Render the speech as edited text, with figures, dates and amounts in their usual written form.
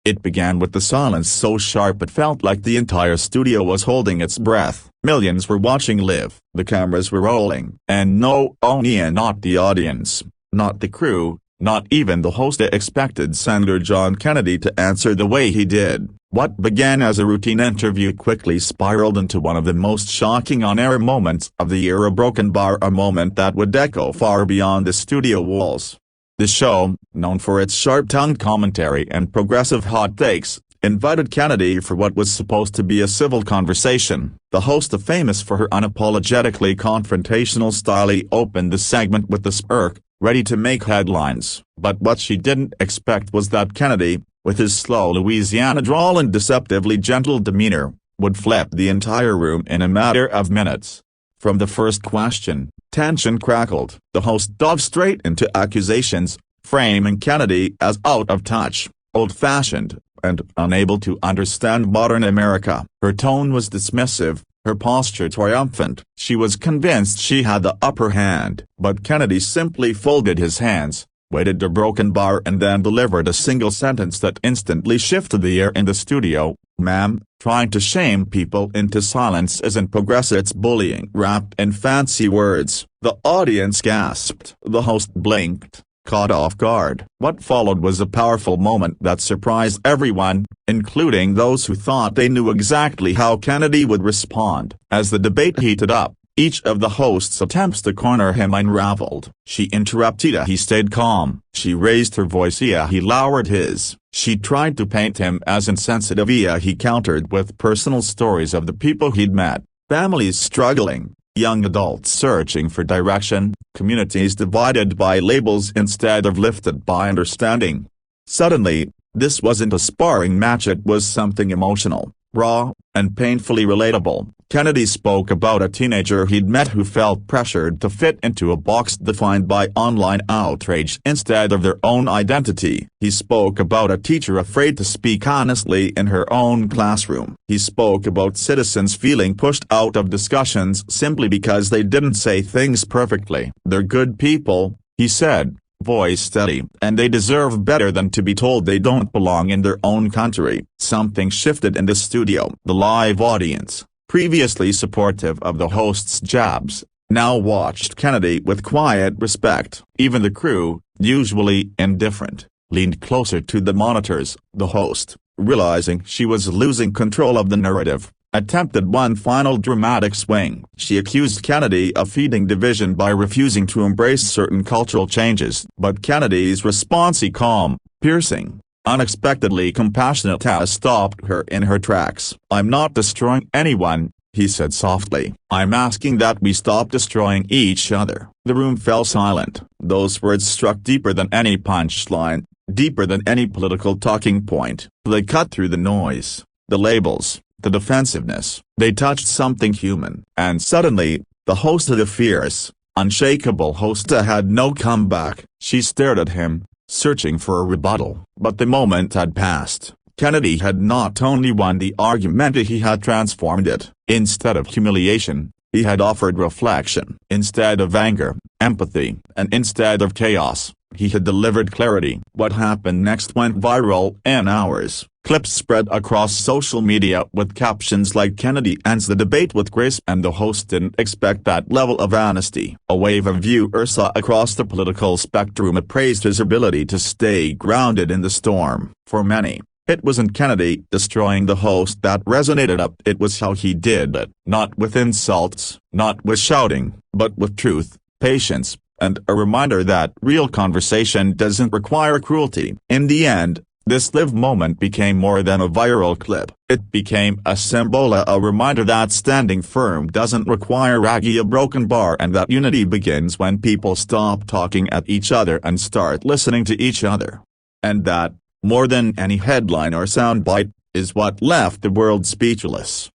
It began with the silence so sharp it felt like the entire studio was holding its breath. Millions were watching live, the cameras were rolling, and not the audience, not the crew, not even the host expected Senator John Kennedy to answer the way he did. What began as a routine interview quickly spiraled into one of the most shocking on-air moments of the year, a broken bar, a moment that would echo far beyond the studio walls. The show, known for its sharp-tongued commentary and progressive hot takes, invited Kennedy for what was supposed to be a civil conversation. The host, famous for her unapologetically confrontational style, opened the segment with a smirk, ready to make headlines. But what she didn't expect was that Kennedy, with his slow Louisiana drawl and deceptively gentle demeanor, would flip the entire room in a matter of minutes. From the first question, tension crackled. The host dove straight into accusations, framing Kennedy as out of touch, old-fashioned, and unable to understand modern America. Her tone was dismissive, her posture triumphant. She was convinced she had the upper hand. But Kennedy simply folded his hands, waited a broken bar, and then delivered a single sentence that instantly shifted the air in the studio. "Ma'am, trying to shame people into silence isn't progressive, it's bullying." Wrapped in fancy words, the audience gasped. The host blinked, caught off guard. What followed was a powerful moment that surprised everyone, including those who thought they knew exactly how Kennedy would respond. As the debate heated up, each of the host's attempts to corner him unraveled. She interrupted, he stayed calm. She raised her voice, he lowered his. She tried to paint him as insensitive, he countered with personal stories of the people he'd met, families struggling, young adults searching for direction, communities divided by labels instead of lifted by understanding. Suddenly, this wasn't a sparring match, it was something emotional, raw, and painfully relatable. Kennedy spoke about a teenager he'd met who felt pressured to fit into a box defined by online outrage instead of their own identity. He spoke about a teacher afraid to speak honestly in her own classroom. He spoke about citizens feeling pushed out of discussions simply because they didn't say things perfectly. "They're good people," he said, voice steady, "and they deserve better than to be told they don't belong in their own country." Something shifted in the studio. The live audience, previously supportive of the host's jabs, now watched Kennedy with quiet respect. Even the crew, usually indifferent, leaned closer to the monitors. The host, realizing she was losing control of the narrative, attempted one final dramatic swing. She accused Kennedy of feeding division by refusing to embrace certain cultural changes. But Kennedy's response, calm, piercing, unexpectedly compassionate, stopped her in her tracks. "I'm not destroying anyone," he said softly. "I'm asking that we stop destroying each other." The room fell silent. Those words struck deeper than any punchline, deeper than any political talking point. They cut through the noise, the labels, the defensiveness. They touched something human. And suddenly, the host of the fierce, unshakable host had no comeback. She stared at him, searching for a rebuttal. But the moment had passed. Kennedy had not only won the argument, he had transformed it. Instead of humiliation, he had offered reflection. Instead of anger, empathy, and instead of chaos, he had delivered clarity. What happened next went viral in hours. Clips spread across social media with captions like "Kennedy ends the debate with grace," and the host didn't expect that level of honesty. A wave of viewers across the political spectrum praised his ability to stay grounded in the storm. For many, it wasn't Kennedy destroying the host that resonated, it was how he did it. Not with insults, not with shouting, but with truth, patience, and a reminder that real conversation doesn't require cruelty. In the end, this live moment became more than a viral clip. It became a symbol, a reminder that standing firm doesn't require a broken bar, and that unity begins when people stop talking at each other and start listening to each other. And that, more than any headline or soundbite, is what left the world speechless.